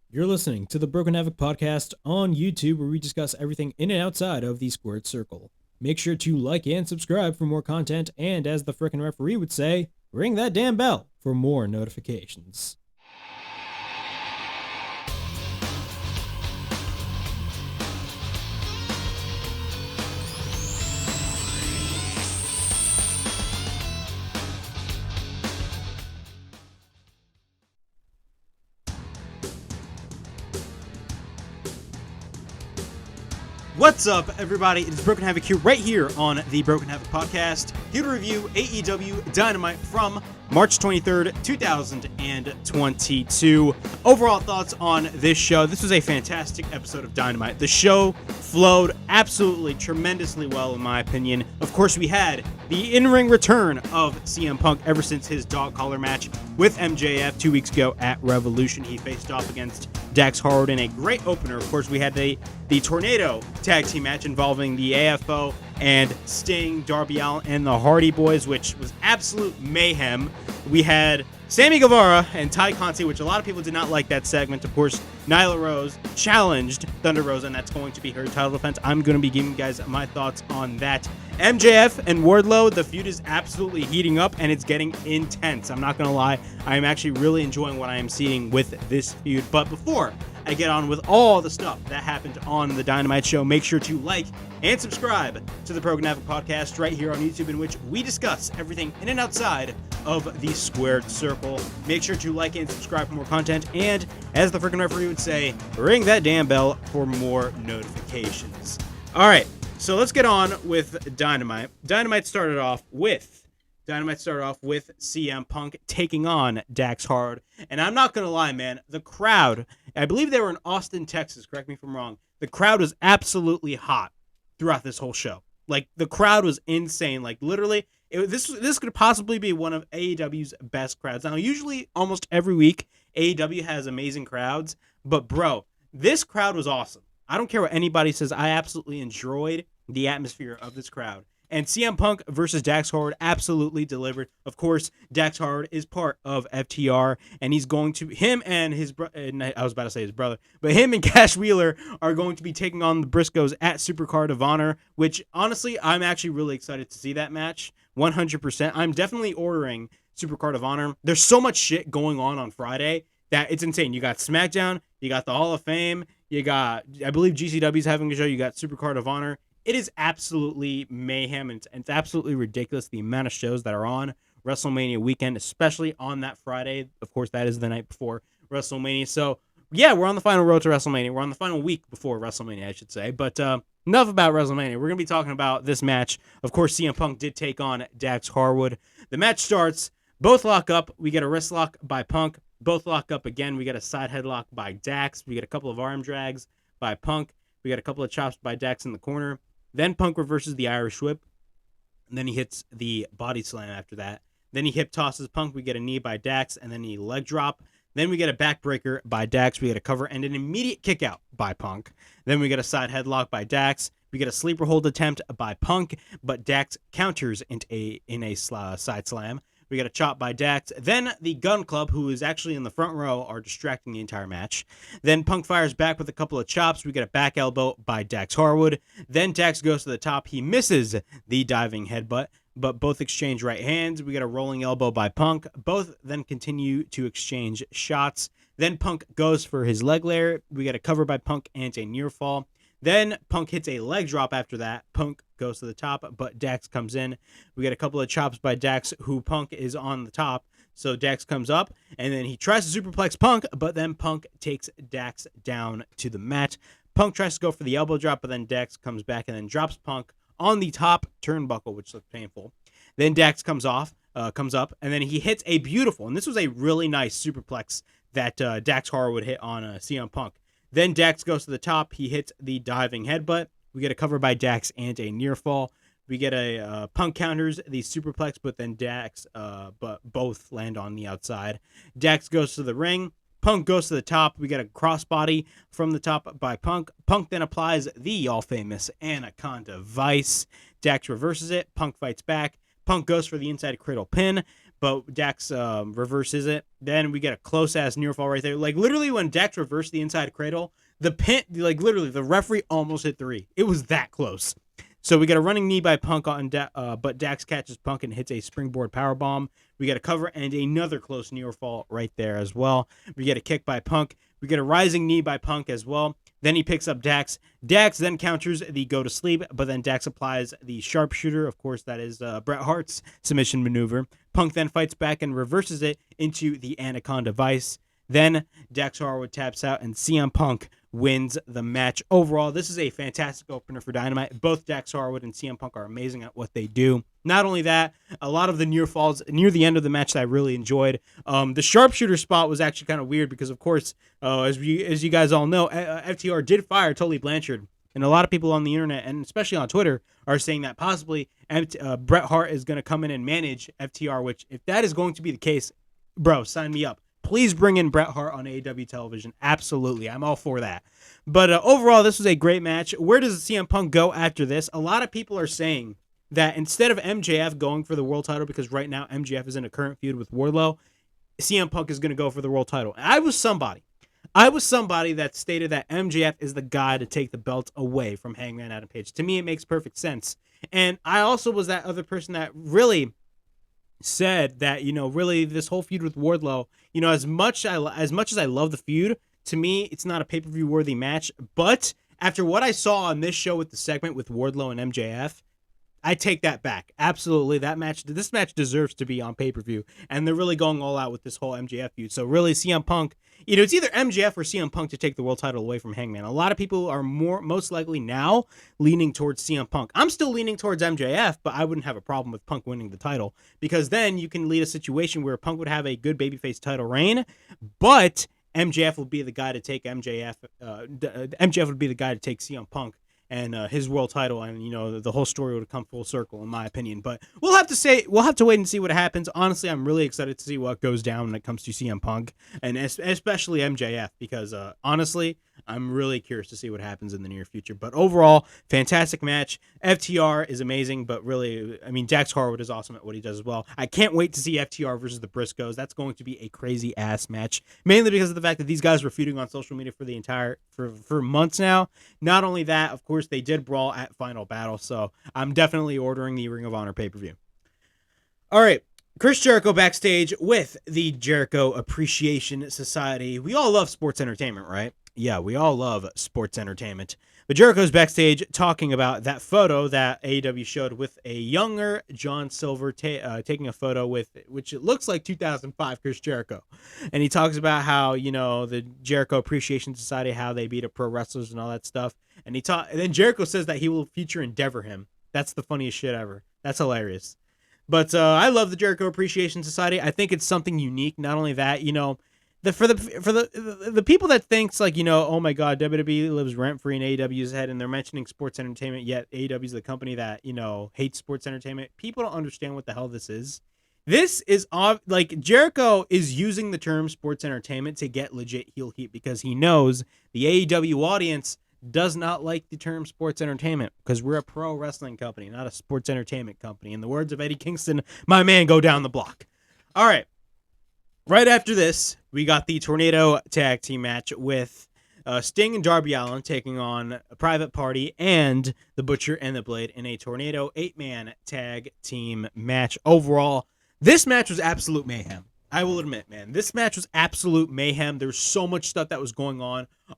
You're listening to the Broken Havoc podcast on YouTube, where we discuss everything in and outside of the squared circle. Make sure to like and subscribe for more content, and as the frickin' referee would say, ring that damn bell for more notifications. What's up, everybody? It is Broken Havoc here on the Broken Havoc podcast, here to review AEW Dynamite from March 23rd, 2022. Overall thoughts on this show. This was a fantastic episode of Dynamite. The show flowed absolutely tremendously well, in my opinion. Of course, we had the in-ring return of CM Punk ever since his dog collar match with MJF 2 weeks ago at Revolution. He faced off against Dax Harwood in a great opener. Of course, we had the Tornado tag team match involving the AFO and Sting, Darby Allin, and the Hardy Boys, which was absolute mayhem. We had Sammy Guevara and Tay Conti, which a lot of people did not like that segment. Of course, Nyla Rose challenged Thunder Rosa, and that's going to be her title defense. I'm going to be giving you guys my thoughts on that. MJF and Wardlow, the feud is absolutely heating up, and it's getting intense. I'm not going to lie. I am actually really enjoying what I am seeing with this feud. But before I get on with all the stuff that happened on the Dynamite show, make sure to like and subscribe to the Broken Havoc podcast right here on YouTube, in which we discuss everything in and outside of the squared circle. Make sure to like and subscribe for more content, and as the freaking referee would say, ring that damn bell for more notifications. All right, so let's get on with Dynamite. Dynamite started off with CM Punk taking on Dax Harwood. And I'm not going to lie, man, the crowd, I believe they were in Austin, Texas, correct me if I'm wrong. The crowd was absolutely hot throughout this whole show. Like, the crowd was insane. Like, literally, this could possibly be one of AEW's best crowds. Now, usually, almost every week, AEW has amazing crowds. But, bro, this crowd was awesome. I don't care what anybody says. I absolutely enjoyed the atmosphere of this crowd. And CM Punk versus Dax Harwood absolutely delivered. Of course, Dax Harwood is part of FTR, and he's going to, him and his brother, I was about to say his brother, but him and Cash Wheeler are going to be taking on the Briscoes at Supercard of Honor, which, honestly, I'm actually really excited to see that match. 100%. I'm definitely ordering Supercard of Honor. There's so much shit going on Friday that it's insane. You got SmackDown, you got the Hall of Fame, you got, I believe GCW's having a show, you got Supercard of Honor. It is absolutely mayhem, and it's absolutely ridiculous the amount of shows that are on WrestleMania weekend, especially on that Friday. Of course, that is the night before WrestleMania. So, yeah, we're on the final road to WrestleMania. We're on the final week before WrestleMania, I should say. But enough about WrestleMania. We're going to be talking about this match. Of course, CM Punk did take on Dax Harwood. The match starts. Both lock up. We get a wrist lock by Punk. Both lock up again. We get a side headlock by Dax. We get a couple of arm drags by Punk. We get a couple of chops by Dax in the corner. Then Punk reverses the Irish whip, and then he hits the body slam after that. Then he hip tosses Punk. We get a knee by Dax, and then he leg drop. Then we get a backbreaker by Dax. We get a cover and an immediate kick out by Punk. Then we get a side headlock by Dax. We get a sleeper hold attempt by Punk, but Dax counters in a side slam. We get a chop by Dax. Then the Gun Club, who is actually in the front row, are distracting the entire match. Then Punk fires back with a couple of chops. We get a back elbow by Dax Harwood. Then Dax goes to the top. He misses the diving headbutt, but both exchange right hands. We get a rolling elbow by Punk. Both then continue to exchange shots. Then Punk goes for his leg layer. We get a cover by Punk and a near fall. Then Punk hits a leg drop after that. Punk goes to the top, but Dax comes in. We get a couple of chops by Dax, who Punk is on the top. So Dax comes up, and then he tries to superplex Punk, but then Punk takes Dax down to the mat. Punk tries to go for the elbow drop, but then Dax comes back and then drops Punk on the top turnbuckle, which looks painful. Then Dax comes up, and then he hits a beautiful, and this was a really nice superplex that Dax Harwood hit on CM Punk. Then Dax goes to the top. He hits the diving headbutt. We get a cover by Dax and a near fall. We get a Punk counters the superplex, but then Dax, but both land on the outside. Dax goes to the ring. Punk goes to the top. We get a crossbody from the top by Punk. Punk then applies the all-famous Anaconda Vice. Dax reverses it. Punk fights back. Punk goes for the inside cradle pin, but Dax reverses it. Then we get a close-ass near fall right there. Like, literally, when Dax reversed the inside cradle, the pin, like, literally, the referee almost hit 3. It was that close. So we get a running knee by Punk on, but Dax catches Punk and hits a springboard powerbomb. We get a cover and another close near fall right there as well. We get a kick by Punk. We get a rising knee by Punk as well. Then he picks up Dax. Dax then counters the go to sleep, but then Dax applies the sharpshooter. Of course, that is Bret Hart's submission maneuver. Punk then fights back and reverses it into the Anaconda Vice. Then Dax Harwood taps out and CM Punk wins the match. Overall, this is a fantastic opener for Dynamite. Both Dax Harwood and CM Punk are amazing at what they do. Not only that, a lot of the near falls near the end of the match that I really enjoyed. The sharpshooter spot was actually kind of weird because, of course, as you guys all know, FTR did fire Tully Blanchard. And a lot of people on the internet, and especially on Twitter, are saying that possibly Bret Hart is going to come in and manage FTR, which, if that is going to be the case, bro, sign me up. Please bring in Bret Hart on AEW television. Absolutely. I'm all for that. But overall, this was a great match. Where does CM Punk go after this? A lot of people are saying that instead of MJF going for the world title, because right now MJF is in a current feud with Wardlow, CM Punk is going to go for the world title. And I was somebody that stated that MJF is the guy to take the belt away from Hangman Adam Page. To me, it makes perfect sense. And I also was that other person that really said that, really this whole feud with Wardlow, as much as I love the feud, to me, it's not a pay-per-view worthy match. But after what I saw on this show with the segment with Wardlow and MJF, I take that back. Absolutely. This match deserves to be on pay-per-view. And they're really going all out with this whole MJF feud. So really, CM Punk, it's either MJF or CM Punk to take the world title away from Hangman. A lot of people are most likely now leaning towards CM Punk. I'm still leaning towards MJF, but I wouldn't have a problem with Punk winning the title, because then you can lead a situation where Punk would have a good babyface title reign, but MJF will be the guy to take MJF would be the guy to take CM Punk and his world title, and the whole story would come full circle, in my opinion. But we'll have to wait and see what happens. Honestly, I'm really excited to see what goes down when it comes to CM Punk, and especially MJF, because honestly, I'm really curious to see what happens in the near future. But overall, fantastic match. FTR is amazing, but really, Dax Harwood is awesome at what he does as well. I can't wait to see FTR versus the Briscoes. That's going to be a crazy ass match, mainly because of the fact that these guys were feuding on social media for months now. Not only that, of course, they did brawl at Final Battle, so I'm definitely ordering the Ring of Honor pay-per-view. All right. Chris Jericho backstage with the Jericho Appreciation Society. We all love sports entertainment, right? Yeah, we all love sports entertainment. But Jericho's backstage talking about that photo that AEW showed with a younger John Silver taking a photo with, which it looks like 2005 Chris Jericho. And he talks about how, the Jericho Appreciation Society, how they beat up pro wrestlers and all that stuff. And then Jericho says that he will feature Endeavor him. That's the funniest shit ever. That's hilarious. But I love the Jericho Appreciation Society. I think it's something unique. Not only that, for the people that thinks like, oh my God, WWE lives rent free in AEW's head, and they're mentioning sports entertainment, yet AEW is the company that hates sports entertainment. People don't understand what the hell this is. This is like Jericho is using the term sports entertainment to get legit heel heat, because he knows the AEW audience does not like the term sports entertainment, because we're a pro wrestling company, not a sports entertainment company. In the words of Eddie Kingston, my man, go down the block. All right. Right after this, we got the Tornado Tag Team match with Sting and Darby Allin taking on a Private Party and the Butcher and the Blade in a Tornado 8-man tag team match. Overall, this match was absolute mayhem. I will admit, man, this match was absolute mayhem. There was so much stuff that was going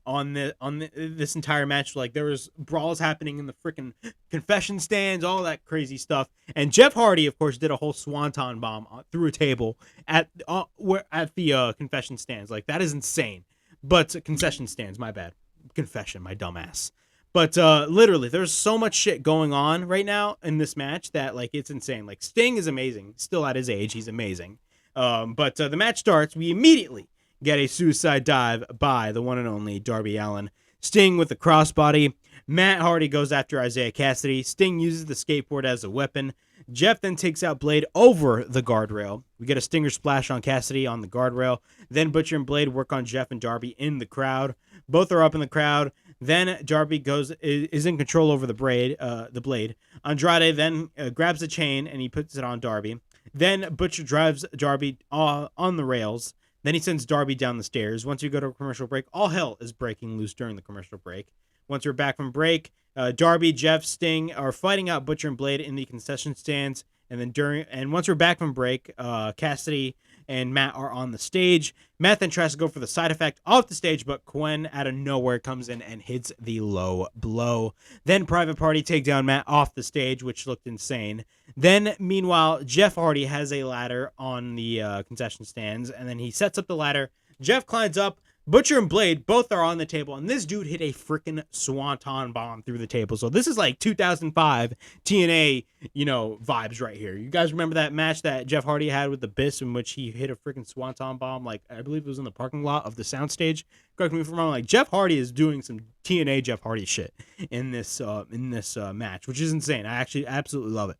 on this entire match. Like, there was brawls happening in the freaking confession stands, all that crazy stuff. And Jeff Hardy, of course, did a whole swanton bomb through a table at the confession stands. Like, that is insane. But concession stands, my bad. Confession, my dumbass. But literally, there's so much shit going on right now in this match that, like, it's insane. Like, Sting is amazing. Still at his age, he's amazing. But the match starts. We immediately get a suicide dive by the one and only Darby Allin. Sting with the crossbody. Matt Hardy goes after Isaiah Cassidy. Sting uses the skateboard as a weapon. Jeff then takes out Blade over the guardrail. We get a Stinger splash on Cassidy on the guardrail. Then Butcher and Blade work on Jeff and Darby in the crowd. Both are up in the crowd. Then Darby is in control over the Blade. Andrade then grabs the chain and he puts it on Darby. Then Butcher drives Darby on the rails. Then he sends Darby down the stairs. Once we go to a commercial break, all hell is breaking loose during the commercial break. Once we're back from break, Darby, Jeff, Sting are fighting out Butcher and Blade in the concession stands. And once we're back from break, Cassidy and Matt are on the stage. Matt then tries to go for the side effect off the stage, but Quen out of nowhere comes in and hits the low blow. Then Private Party take down Matt off the stage, which looked insane. Then, meanwhile, Jeff Hardy has a ladder on the concession stands, and then he sets up the ladder. Jeff climbs up. Butcher and Blade both are on the table, and this dude hit a freaking swanton bomb through the table. So this is like 2005 TNA, vibes right here. You guys remember that match that Jeff Hardy had with the Biss in which he hit a freaking swanton bomb? Like, I believe it was in the parking lot of the soundstage. Correct me if I'm wrong. Like, Jeff Hardy is doing some TNA Jeff Hardy shit in this match, which is insane. I actually absolutely love it.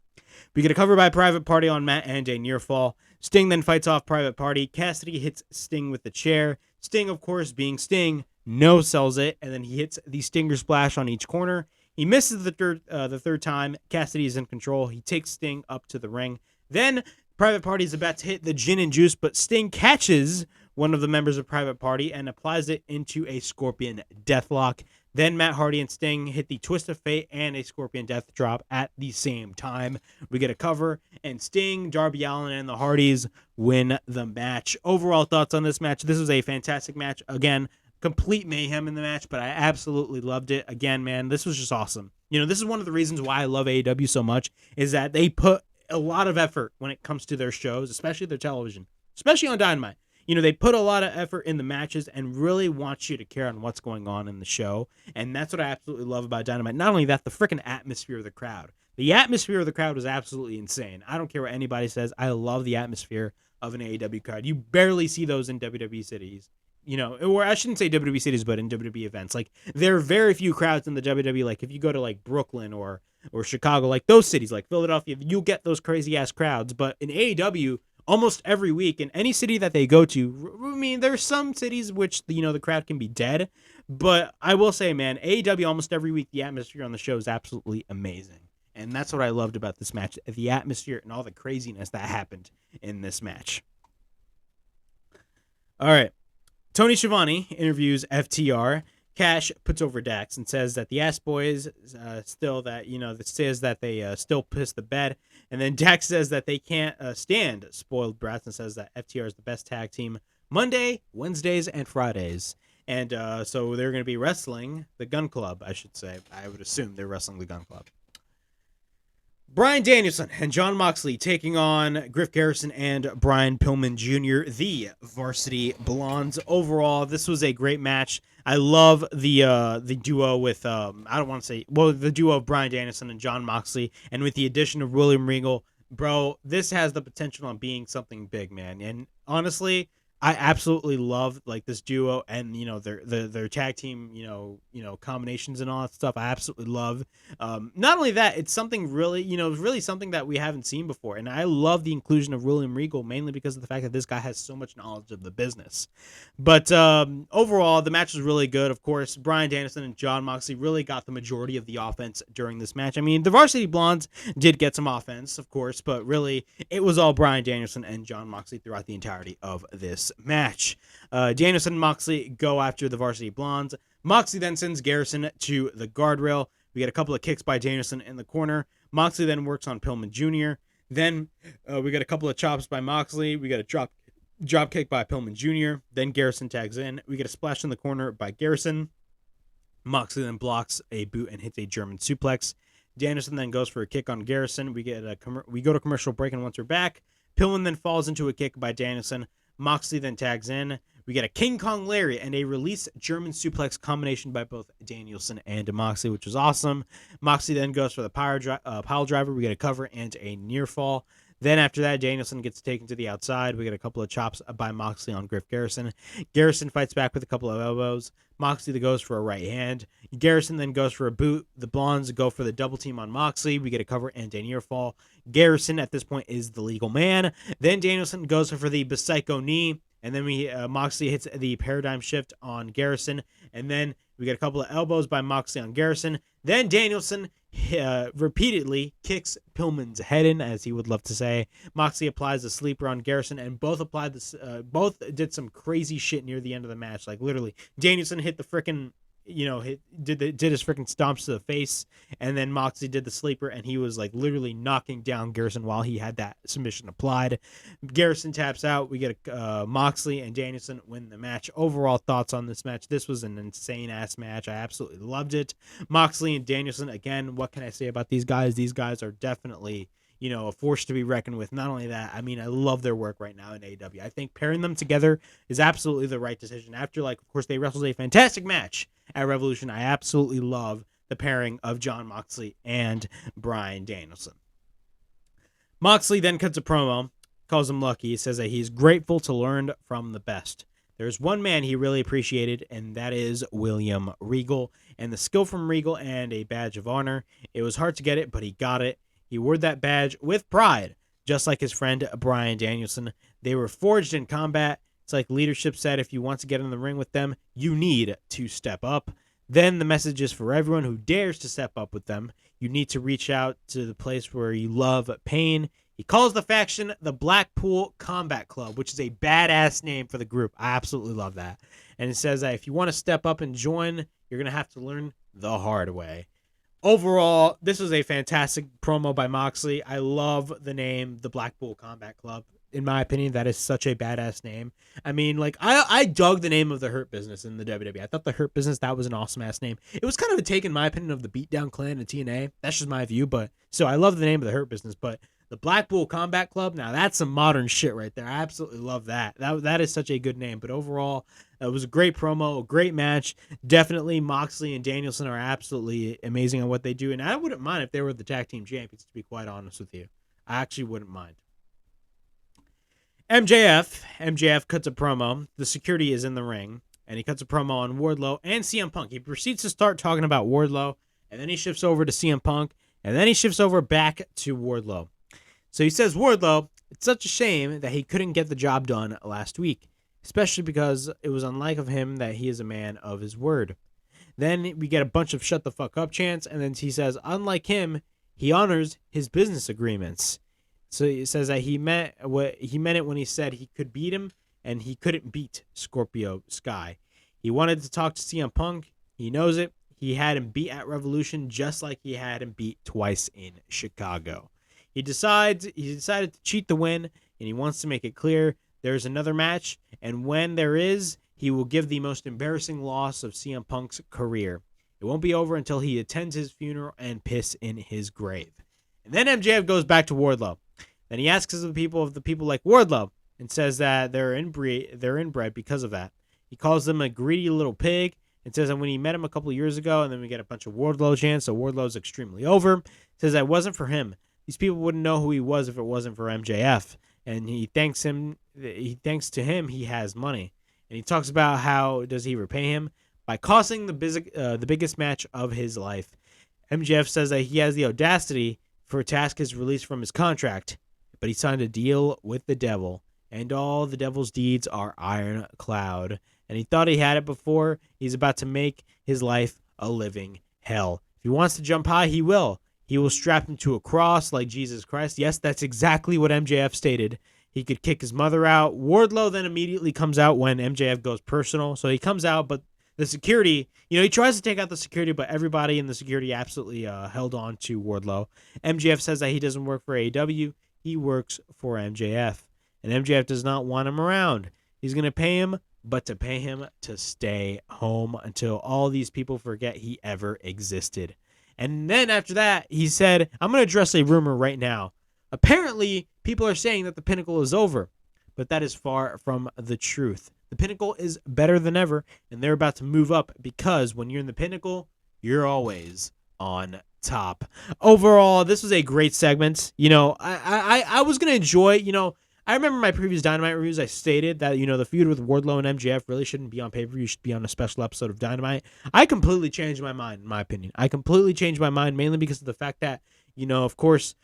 We get a cover by Private Party on Matt and a near fall. Sting then fights off Private Party. Cassidy hits Sting with the chair. Sting, of course, being Sting, no-sells it, and then he hits the Stinger Splash on each corner. He misses the third time. Cassidy is in control. He takes Sting up to the ring. Then Private Party is about to hit the gin and juice, but Sting catches one of the members of Private Party and applies it into a Scorpion Deathlock. Then Matt Hardy and Sting hit the Twist of Fate and a Scorpion Death Drop at the same time. We get a cover, and Sting, Darby Allin, and the Hardys win the match. Overall thoughts on this match? This was a fantastic match. Again, complete mayhem in the match, but I absolutely loved it. Again, man, this was just awesome. This is one of the reasons why I love AEW so much, is that they put a lot of effort when it comes to their shows, especially their television, especially on Dynamite. They put a lot of effort in the matches and really want you to care on what's going on in the show. And that's what I absolutely love about Dynamite. Not only that, the freaking atmosphere of the crowd. The atmosphere of the crowd was absolutely insane. I don't care what anybody says. I love the atmosphere of an AEW crowd. You barely see those in WWE cities. Or I shouldn't say WWE cities, but in WWE events. Like, there are very few crowds in the WWE. Like, if you go to, like, Brooklyn or Chicago, like, those cities, like Philadelphia, you'll get those crazy-ass crowds. But in AEW, almost every week, in any city that they go to, I mean, there's some cities which, the crowd can be dead. But I will say, man, AEW, almost every week, the atmosphere on the show is absolutely amazing. And that's what I loved about this match, the atmosphere and all the craziness that happened in this match. All right. Tony Schiavone interviews FTR. Cash puts over Dax and says that the Ass Boys still piss the bed. And then Dax says that they can't stand spoiled brats and says that FTR is the best tag team Monday, Wednesdays, and Fridays. And so they're going to be wrestling the Gun Club, I should say. I would assume they're wrestling the Gun Club. Bryan Danielson and Jon Moxley taking on Griff Garrison and Brian Pillman Jr., the Varsity Blondes. Overall, this was a great match. I love the duo with the duo of Bryan Danielson and Jon Moxley, and with the addition of William Regal, bro, this has the potential on being something big, man. And honestly, I absolutely love this duo and their tag team combinations and all that stuff. I absolutely love. Not only that, it's something really really something that we haven't seen before, and I love the inclusion of William Regal mainly because of the fact that this guy has so much knowledge of the business. But overall, the match was really good. Of course, Bryan Danielson and Jon Moxley really got the majority of the offense during this match. I mean, the Varsity Blondes did get some offense, of course, but really it was all Bryan Danielson and Jon Moxley throughout the entirety of this match. Danielson and Moxley go after the Varsity Blondes. Moxley then sends Garrison to the guardrail. We get a couple of kicks by Danielson in the corner. Moxley then works on Pillman Jr. Then we get a couple of chops by Moxley. We get a drop kick by Pillman Jr. Then Garrison tags in. We get a splash in the corner by Garrison. Moxley then blocks a boot and hits a German suplex. Danielson then goes for a kick on Garrison. We go to commercial break, and once we're back, Pillman then falls into a kick by Danielson. Moxley then tags in. We get a King Kong Lariat and a release German suplex combination by both Danielson and Moxley, which was awesome. Moxley then goes for the pile driver. We get a cover and a near fall. Then after that, Danielson gets taken to the outside. We get a couple of chops by Moxley on Griff Garrison. Garrison fights back with a couple of elbows. Moxley goes for a right hand. Garrison then goes for a boot. The Blondes go for the double team on Moxley. We get a cover and a near fall. Garrison at this point is the legal man. Then Danielson goes for the Psycho knee. And then Moxley hits the paradigm shift on Garrison. And then We get a couple of elbows by Moxley on Garrison. Then Danielson repeatedly kicks Pillman's head in, as he would love to say. Moxley applies the sleeper on Garrison, and both applied this. Both did some crazy shit near the end of the match. Like literally, Danielson hit the freaking, did his freaking stomps to the face, and then Moxley did the sleeper, and he was like literally knocking down Garrison while he had that submission applied. Garrison taps out. We get Moxley and Danielson win the match. Overall thoughts on this match? This was an insane ass match. I absolutely loved it. Moxley and Danielson, again, what can I say about these guys? These guys are definitely, a force to be reckoned with. Not only that, I mean, I love their work right now in AEW. I think pairing them together is absolutely the right decision. After, of course, they wrestled a fantastic match at Revolution, I absolutely love the pairing of Jon Moxley and Bryan Danielson. Moxley then cuts a promo, calls him lucky. He says that he's grateful to learn from the best. There's one man he really appreciated, and that is William Regal, and the skill from Regal and a badge of honor. It was hard to get it, but he got it. He wore that badge with pride, just like his friend Bryan Danielson. They were forged in combat. It's like leadership said, if you want to get in the ring with them, you need to step up. Then the message is for everyone who dares to step up with them. You need to reach out to the place where you love pain. He calls the faction the Blackpool Combat Club, which is a badass name for the group. I absolutely love that. And it says that if you want to step up and join, you're going to have to learn the hard way. Overall, this was a fantastic promo by Moxley. I love the name, the Blackpool Combat Club. In my opinion, that is such a badass name. I mean, I dug the name of the Hurt Business in the WWE. I thought the Hurt Business, that was an awesome ass name. It was kind of a take, in my opinion, of the Beatdown Clan and TNA. That's just my view. But so I love the name of the Hurt Business. But the Blackpool Combat Club, now that's some modern shit right there. I absolutely love that. That is such a good name. But overall, it was a great promo, a great match. Definitely Moxley and Danielson are absolutely amazing on what they do. And I wouldn't mind if they were the tag team champions, to be quite honest with you. I actually wouldn't mind. MJF cuts a promo. The security is in the ring, and he cuts a promo on Wardlow and CM Punk. He proceeds to start talking about Wardlow, and then he shifts over to CM Punk, and then he shifts over back to Wardlow. So he says, Wardlow, it's such a shame that he couldn't get the job done last week, especially because it was unlike of him that he is a man of his word. Then we get a bunch of shut the fuck up chants, and then he says, unlike him, he honors his business agreements. So he says that he meant it when he said he could beat him, and he couldn't beat Scorpio Sky. He wanted to talk to CM Punk. He knows it. He had him beat at Revolution just like he had him beat twice in Chicago. He decided to cheat the win, and he wants to make it clear there's another match, and when there is, he will give the most embarrassing loss of CM Punk's career. It won't be over until he attends his funeral and piss in his grave. And then MJF goes back to Wardlow. Then he asks the people like Wardlow and says that they're inbred because of that. He calls them a greedy little pig and says that when he met him a couple of years ago, and then we get a bunch of Wardlow chants, so Wardlow's extremely over. Says that it wasn't for him. These people wouldn't know who he was if it wasn't for MJF. And he thanks to him he has money. And he talks about how does he repay him? By costing the biggest match of his life. MJF says that he has the audacity for to ask his release from his contract, but he signed a deal with the devil, and all the devil's deeds are ironclad. And he thought he had it before. He's about to make his life a living hell. If he wants to jump high, he will. He will strap him to a cross like Jesus Christ. Yes, that's exactly what MJF stated. He could kick his mother out. Wardlow then immediately comes out when MJF goes personal. So he comes out, but the security, he tries to take out the security, but everybody in the security absolutely held on to Wardlow. MJF says that he doesn't work for AEW. He works for MJF. And MJF does not want him around. He's going to pay him, but to pay him to stay home until all these people forget he ever existed. And then after that, he said, I'm going to address a rumor right now. Apparently, people are saying that the Pinnacle is over, but that is far from the truth. The Pinnacle is better than ever, and they're about to move up because when you're in the Pinnacle, you're always on top. Overall, this was a great segment. I was going to enjoy, I remember my previous Dynamite reviews, I stated that, the feud with Wardlow and MJF really shouldn't be on pay-per-view. Should be on a special episode of Dynamite. I completely changed my mind, in my opinion. I completely changed my mind mainly because of the fact that, of course,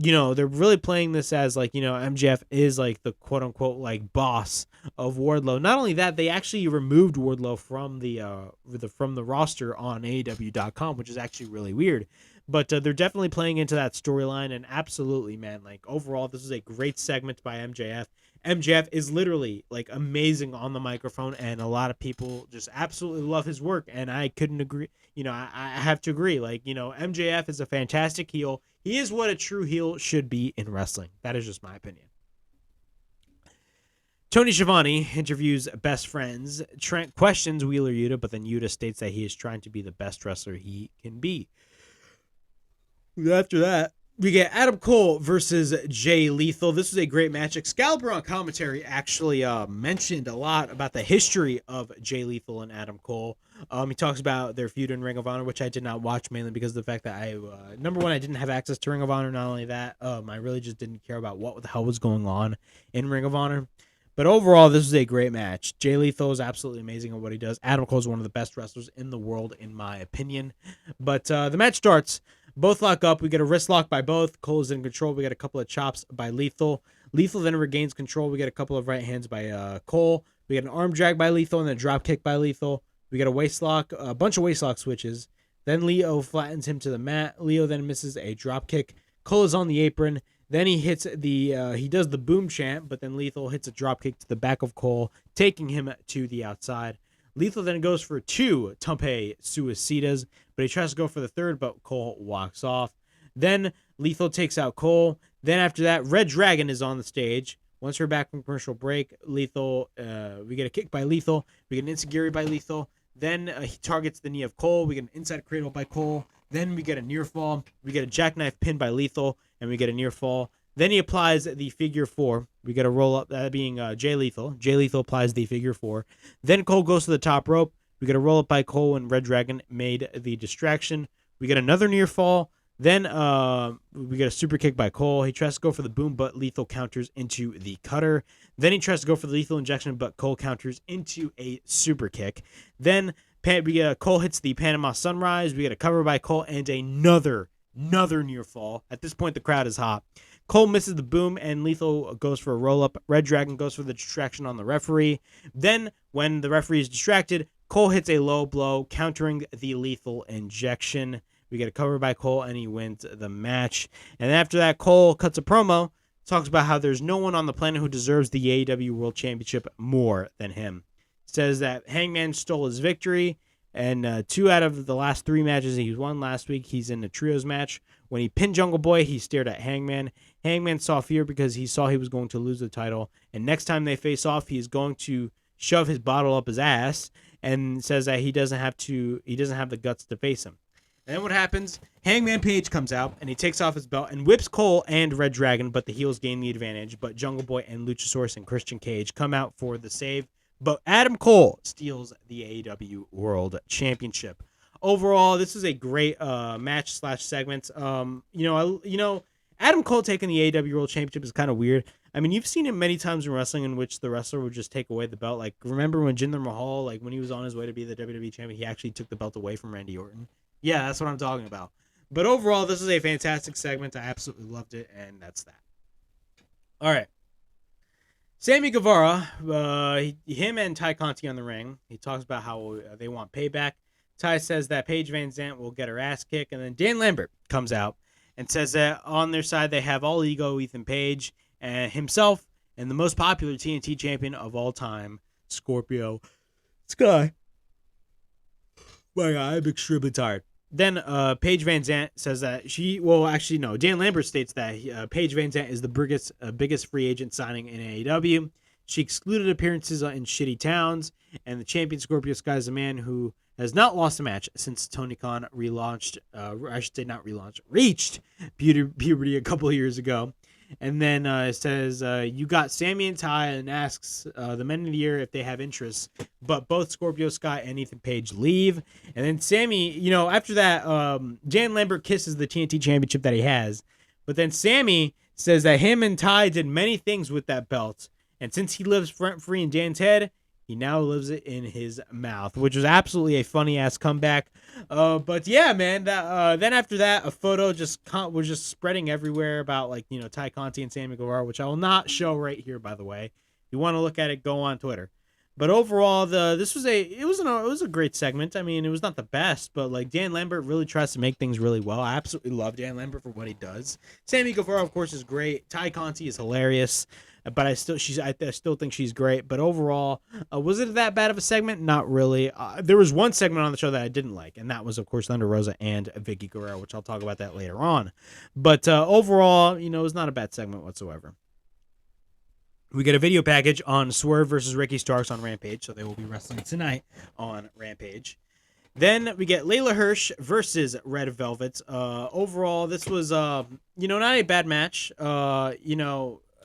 they're really playing this as like, MJF is like the quote unquote like boss of Wardlow. Not only that, they actually removed Wardlow from the roster on AEW.com, which is actually really weird. But they're definitely playing into that storyline, and absolutely, man, like overall, this is a great segment by MJF. MJF is literally like amazing on the microphone, and a lot of people just absolutely love his work, and I couldn't agree. I have to agree. Like, MJF is a fantastic heel. He is what a true heel should be in wrestling. That is just my opinion. Tony Schiavone interviews best friends. Trent questions Wheeler Yuta, but then Yuta states that he is trying to be the best wrestler he can be. After that, we get Adam Cole versus Jay Lethal. This was a great match. Excalibur on commentary actually mentioned a lot about the history of Jay Lethal and Adam Cole. He talks about their feud in Ring of Honor, which I did not watch mainly because of the fact that number one, I didn't have access to Ring of Honor. Not only that, I really just didn't care about what the hell was going on in Ring of Honor. But overall, this was a great match. Jay Lethal is absolutely amazing at what he does. Adam Cole is one of the best wrestlers in the world, in my opinion. But the match starts. Both lock up. We get a wrist lock by both. Cole is in control. We get a couple of chops by Lethal. Lethal then regains control. We get a couple of right hands by Cole. We get an arm drag by Lethal and then a drop kick by Lethal. We get a waist lock, a bunch of waist lock switches. Then Leo flattens him to the mat. Leo then misses a drop kick. Cole is on the apron. Then he hits he does the boom chant, but then Lethal hits a drop kick to the back of Cole, taking him to the outside. Lethal then goes for 2 Tompe Suicidas, but he tries to go for the third, but Cole walks off. Then Lethal takes out Cole. Then after that, Red Dragon is on the stage. Once we're back from commercial break, Lethal, we get a kick by Lethal. We get an enziguri by Lethal. Then he targets the knee of Cole. We get an inside cradle by Cole. Then we get a near fall. We get a jackknife pin by Lethal, and we get a near fall. Then he applies the figure 4. We get a roll up, that being Jay Lethal. Jay Lethal applies the figure 4. Then Cole goes to the top rope. We get a roll up by Cole, and Red Dragon made the distraction. We get another near fall. Then we get a super kick by Cole. He tries to go for the boom, but Lethal counters into the cutter. Then he tries to go for the lethal injection, but Cole counters into a super kick. Then Cole hits the Panama Sunrise. We get a cover by Cole and another near fall. At this point, the crowd is hot. Cole misses the boom, and Lethal goes for a roll-up. Red Dragon goes for the distraction on the referee. Then, when the referee is distracted, Cole hits a low blow, countering the lethal injection. We get a cover by Cole, and he wins the match. And after that, Cole cuts a promo, talks about how there's no one on the planet who deserves the AEW World Championship more than him. Says that Hangman stole his victory, and 2 out of the last 3 matches he won last week, he's in the trios match. When he pinned Jungle Boy, he stared at Hangman. Hangman saw fear because he saw he was going to lose the title. And next time they face off, he's going to shove his bottle up his ass, and says that he doesn't have the guts to face him. And then what happens? Hangman Page comes out, and he takes off his belt and whips Cole and Red Dragon, but the heels gain the advantage. But Jungle Boy and Luchasaurus and Christian Cage come out for the save. But Adam Cole steals the AEW World Championship. Overall, this is a great match/segment. Adam Cole taking the AEW World Championship is kind of weird. I mean, you've seen it many times in wrestling in which the wrestler would just take away the belt. Like, remember when Jinder Mahal, like when he was on his way to be the WWE champion, he actually took the belt away from Randy Orton. Yeah, that's what I'm talking about. But overall, this is a fantastic segment. I absolutely loved it, and that's that. All right. Sammy Guevara, him and Tay Conti on the ring. He talks about how they want payback. Ty says that Paige Van Zant will get her ass kicked, and then Dan Lambert comes out and says that on their side they have all ego Ethan Page and himself and the most popular TNT champion of all time, Scorpio Sky. My God, I'm extremely tired. Then Paige Van Zant says that Dan Lambert states that Paige Van Zant is the biggest free agent signing in AEW. She excluded appearances in shitty towns, and the champion Scorpio Sky is a man who has not lost a match since Tony Khan reached puberty a couple of years ago. And then it says, you got Sammy and Ty, and asks the men of the year if they have interests. But both Scorpio Sky and Ethan Page leave. And then Sammy, after that, Dan Lambert kisses the TNT championship that he has. But then Sammy says that him and Ty did many things with that belt. And since he lives front free in Dan's head, He now lives it in his mouth, which was absolutely a funny ass comeback. But yeah, man. Then after that, a photo was just spreading everywhere about like Tay Conti and Sammy Guevara, which I will not show right here, by the way. If you want to look at it, go on Twitter. But overall, it was a great segment. I mean, it was not the best, but like Dan Lambert really tries to make things really well. I absolutely love Dan Lambert for what he does. Sammy Guevara, of course, is great. Tay Conti is hilarious. But I still think she's great. But overall, was it that bad of a segment? Not really. There was one segment on the show that I didn't like, and that was, of course, Thunder Rosa and Vicky Guerrero, which I'll talk about that later on. But overall, it was not a bad segment whatsoever. We get a video package on Swerve versus Ricky Starks on Rampage, so they will be wrestling tonight on Rampage. Then we get Layla Hirsch versus Red Velvet. Overall, this was, not a bad match.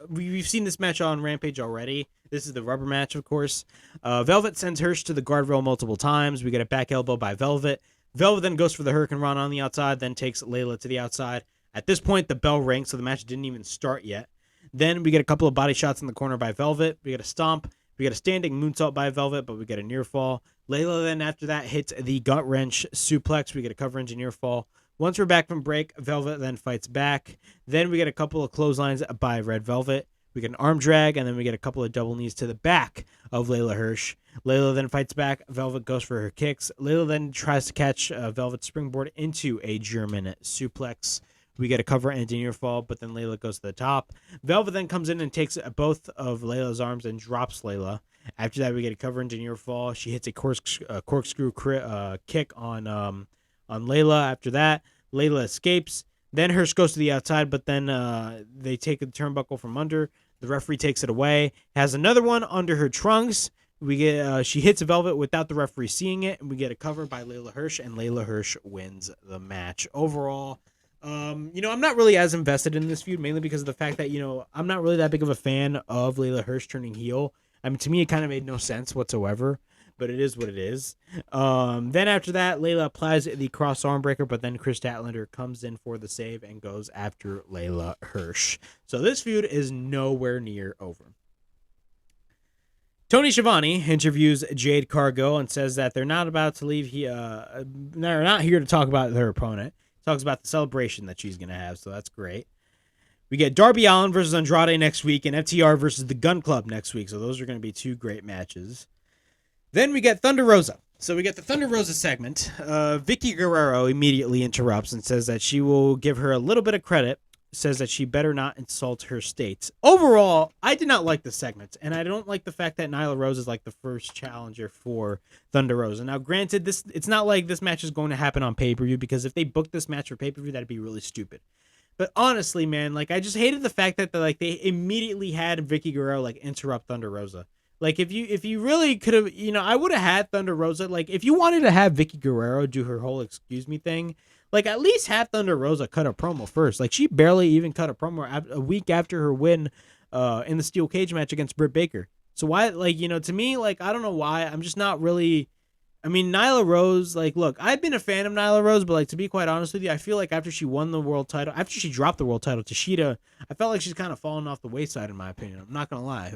We've seen this match on Rampage already. This is the rubber match, of course. Velvet sends Hirsch to the guardrail multiple times. We get a back elbow by Velvet. Velvet then goes for the Hurricane Run on the outside, then takes Layla to the outside. At this point, the bell rings, so the match didn't even start yet. Then we get a couple of body shots in the corner by Velvet. We get a stomp. We get a standing moonsault by Velvet, but we get a near fall. Layla then after that hits the gut wrench suplex. We get a cover engineer fall. Once we're back from break, Velvet then fights back. Then we get a couple of clotheslines by Red Velvet. We get an arm drag, and then we get a couple of double knees to the back of Layla Hirsch. Layla then fights back. Velvet goes for her kicks. Layla then tries to catch Velvet's springboard into a German suplex. We get a cover and a near fall, but then Layla goes to the top. Velvet then comes in and takes both of Layla's arms and drops Layla. After that, we get a cover and a near fall. She hits a corkscrew kick on Layla. After that, Layla escapes. Then Hirsch goes to the outside, but then they take the turnbuckle from under. The referee takes it away. Has another one under her trunks. We get she hits Velvet without the referee seeing it, and we get a cover by Layla Hirsch, and Layla Hirsch wins the match. Overall, I'm not really as invested in this feud, mainly because of the fact that I'm not really that big of a fan of Layla Hirsch turning heel. I mean, to me, it kind of made no sense whatsoever. But it is what it is. Then after that, Layla applies the cross arm breaker, but then Chris Statlander comes in for the save and goes after Layla Hirsch. So this feud is nowhere near over. Tony Schiavone interviews Jade Cargill and says that they're not about to leave. They're not here to talk about their opponent. Talks about the celebration that she's going to have, so that's great. We get Darby Allin versus Andrade next week and FTR versus the Gun Club next week, so those are going to be two great matches. Then we get Thunder Rosa. So we get the Thunder Rosa segment. Vicky Guerrero immediately interrupts and says that she will give her a little bit of credit. Says that she better not insult her states. Overall, I did not like the segment, and I don't like the fact that Nyla Rose is like the first challenger for Thunder Rosa. Now, granted, it's not like this match is going to happen on pay-per-view, because if they booked this match for pay-per-view, that'd be really stupid. But honestly, man, like I just hated the fact that they immediately had Vicky Guerrero like interrupt Thunder Rosa. Like, if you really could have, I would have had Thunder Rosa. Like, if you wanted to have Vicky Guerrero do her whole excuse me thing, like, at least have Thunder Rosa cut a promo first. Like, she barely even cut a promo a week after her win in the steel cage match against Britt Baker. So why, like, to me, like, I don't know why. I'm just not really... I mean, Nyla Rose, like, look, I've been a fan of Nyla Rose, but, like, to be quite honest with you, I feel like after she won the world title, after she dropped the world title to Shida, I felt like she's kind of fallen off the wayside, in my opinion. I'm not going to lie.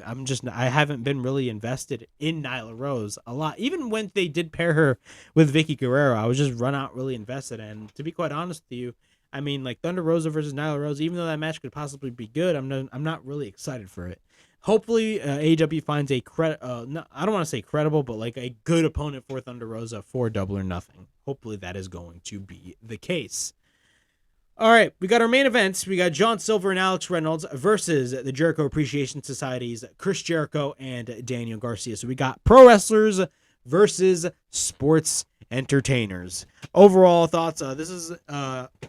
I haven't been really invested in Nyla Rose a lot. Even when they did pair her with Vicky Guerrero, I was just not really invested. And to be quite honest with you, I mean, like, Thunder Rosa versus Nyla Rose, even though that match could possibly be good, I'm not really excited for it. Hopefully, AEW finds I don't want to say credible, but like a good opponent for Thunder Rosa for Double or Nothing. Hopefully, that is going to be the case. All right, we got our main events. We got John Silver and Alex Reynolds versus the Jericho Appreciation Society's Chris Jericho and Daniel Garcia. So we got pro wrestlers versus sports entertainers. Overall thoughts, this is, it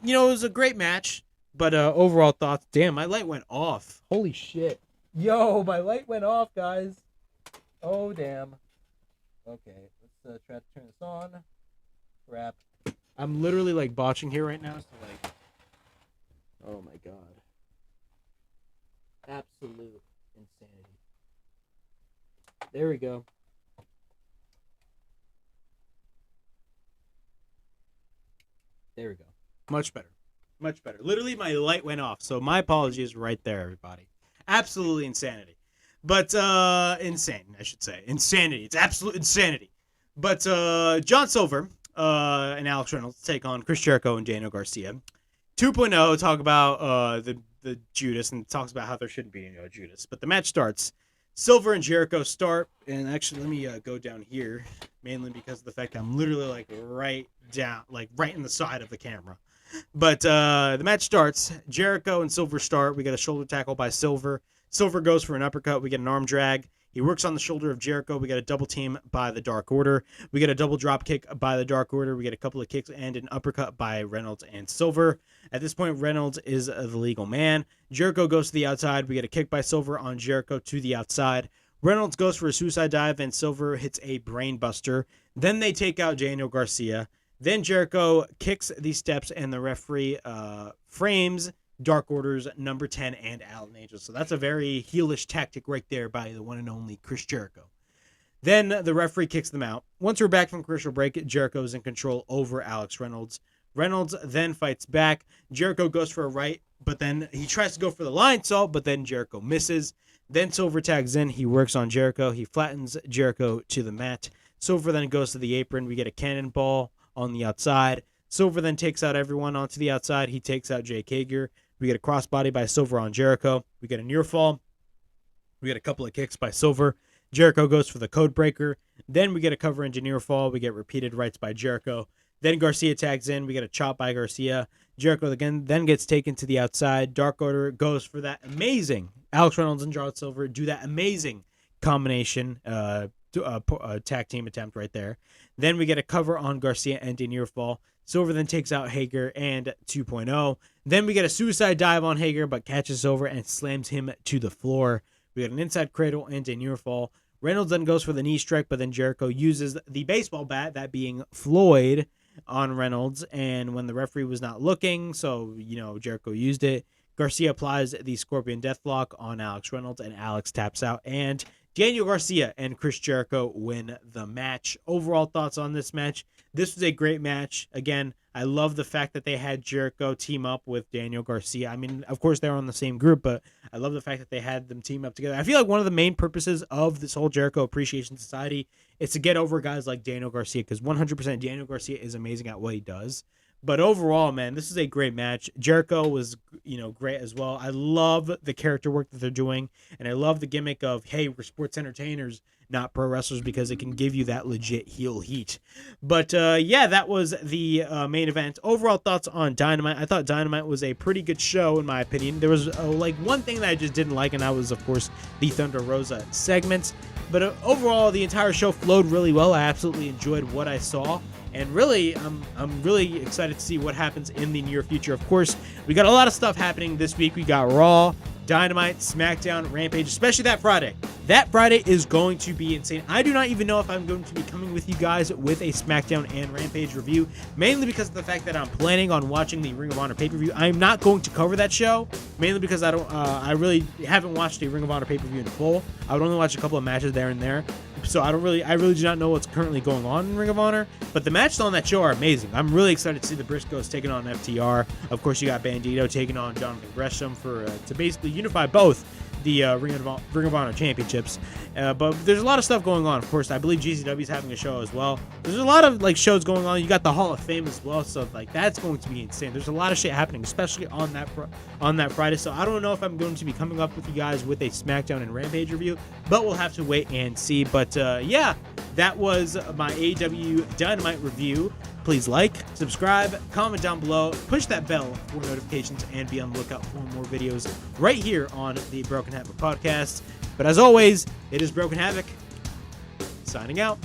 was a great match, but overall thoughts, damn, my light went off. Holy shit. Yo, my light went off, guys. Oh, damn. Okay, let's try to turn this on. Crap. I'm literally, like, botching here right now, so, like... Oh, my God. Absolute insanity. There we go. There we go. Much better. Much better. Literally, my light went off, so my apologies right there, everybody. Absolutely insanity. But insane, I should say. Insanity. It's absolute insanity. But John Silver and Alex Reynolds take on Chris Jericho and Daniel Garcia. 2.0 talk about the Judas and talks about how there shouldn't be any Judas. But the match starts. Silver and Jericho start, and actually let me go down here, mainly because of the fact I'm literally like right in the side of the camera. But the match starts. Jericho and Silver start. We get a shoulder tackle by Silver. Silver goes for an uppercut. We get an arm drag. He works on the shoulder of Jericho. We get a double team by the Dark Order. We get a double drop kick by the Dark Order. We get a couple of kicks and an uppercut by Reynolds and Silver. At this point, Reynolds is the legal man. Jericho goes to the outside. We get a kick by Silver on Jericho to the outside. Reynolds goes for a suicide dive, and Silver hits a brain buster. Then they take out Daniel Garcia. Then Jericho kicks the steps, and the referee frames Dark Order's number 10 and Allen Angels. So that's a very heelish tactic right there by the one and only Chris Jericho. Then the referee kicks them out. Once we're back from commercial break, Jericho's in control over Alex Reynolds. Reynolds then fights back. Jericho goes for a right, but then he tries to go for the lion salt, but then Jericho misses. Then Silver tags in. He works on Jericho. He flattens Jericho to the mat. Silver then goes to the apron. We get a cannonball on the outside. Silver then takes out everyone onto the outside. He takes out Jake Hager. We get a crossbody by Silver on Jericho. We get a near fall. We get a couple of kicks by Silver. Jericho goes for the code breaker. Then we get a cover into near fall. We get repeated rights by Jericho. Then Garcia tags in. We get a chop by Garcia. Jericho again then gets taken to the outside. Dark Order goes for that amazing. Alex Reynolds and John Silver do that amazing combination tag team attempt right there. Then we get a cover on Garcia and a near fall. Silver then takes out Hager and 2.0. Then we get a suicide dive on Hager, but catches Silver and slams him to the floor. We get an inside cradle and a near fall. Reynolds then goes for the knee strike, but then Jericho uses the baseball bat, that being Floyd, on Reynolds. And when the referee was not looking, so, Jericho used it. Garcia applies the Scorpion Deathlock on Alex Reynolds, and Alex taps out. And Daniel Garcia and Chris Jericho win the match. Overall thoughts on this match? This was a great match. Again, I love the fact that they had Jericho team up with Daniel Garcia. I mean, of course, they're on the same group, but I love the fact that they had them team up together. I feel like one of the main purposes of this whole Jericho Appreciation Society is to get over guys like Daniel Garcia, because 100% Daniel Garcia is amazing at what he does. But overall, man, this is a great match. Jericho was, great as well. I love the character work that they're doing, and I love the gimmick of, hey, we're sports entertainers, not pro wrestlers, because it can give you that legit heel heat. But, that was the main event. Overall thoughts on Dynamite. I thought Dynamite was a pretty good show, in my opinion. There was, one thing that I just didn't like, and that was, of course, the Thunder Rosa segments. But overall, the entire show flowed really well. I absolutely enjoyed what I saw. And really, I'm really excited to see what happens in the near future. Of course, we got a lot of stuff happening this week. We got Raw, Dynamite, SmackDown, Rampage, especially that Friday. That Friday is going to be insane. I do not even know if I'm going to be coming with you guys with a SmackDown and Rampage review, mainly because of the fact that I'm planning on watching the Ring of Honor pay-per-view. I'm not going to cover that show, mainly because I really haven't watched a Ring of Honor pay-per-view in full. I would only watch a couple of matches there and there. So I really do not know what's currently going on in Ring of Honor, but the matches on that show are amazing. I'm really excited to see the Briscoes taking on FTR. Of course, you got Bandito taking on Jonathan Gresham to basically unify both the Ring of Honor championships. But there's a lot of stuff going on. Of course, I believe GCW is having a show as well. There's a lot of shows going on. You got the Hall of Fame as well, so that's going to be insane. There's a lot of shit happening, especially on that Friday. So I don't know if I'm going to be coming up with you guys with a SmackDown and Rampage review, but we'll have to wait and see. But that was my AEW Dynamite review. Please like, subscribe, comment down below, push that bell for notifications, and be on the lookout for more videos right here on the Broken Havoc podcast. But as always, it is Broken Havoc, signing out.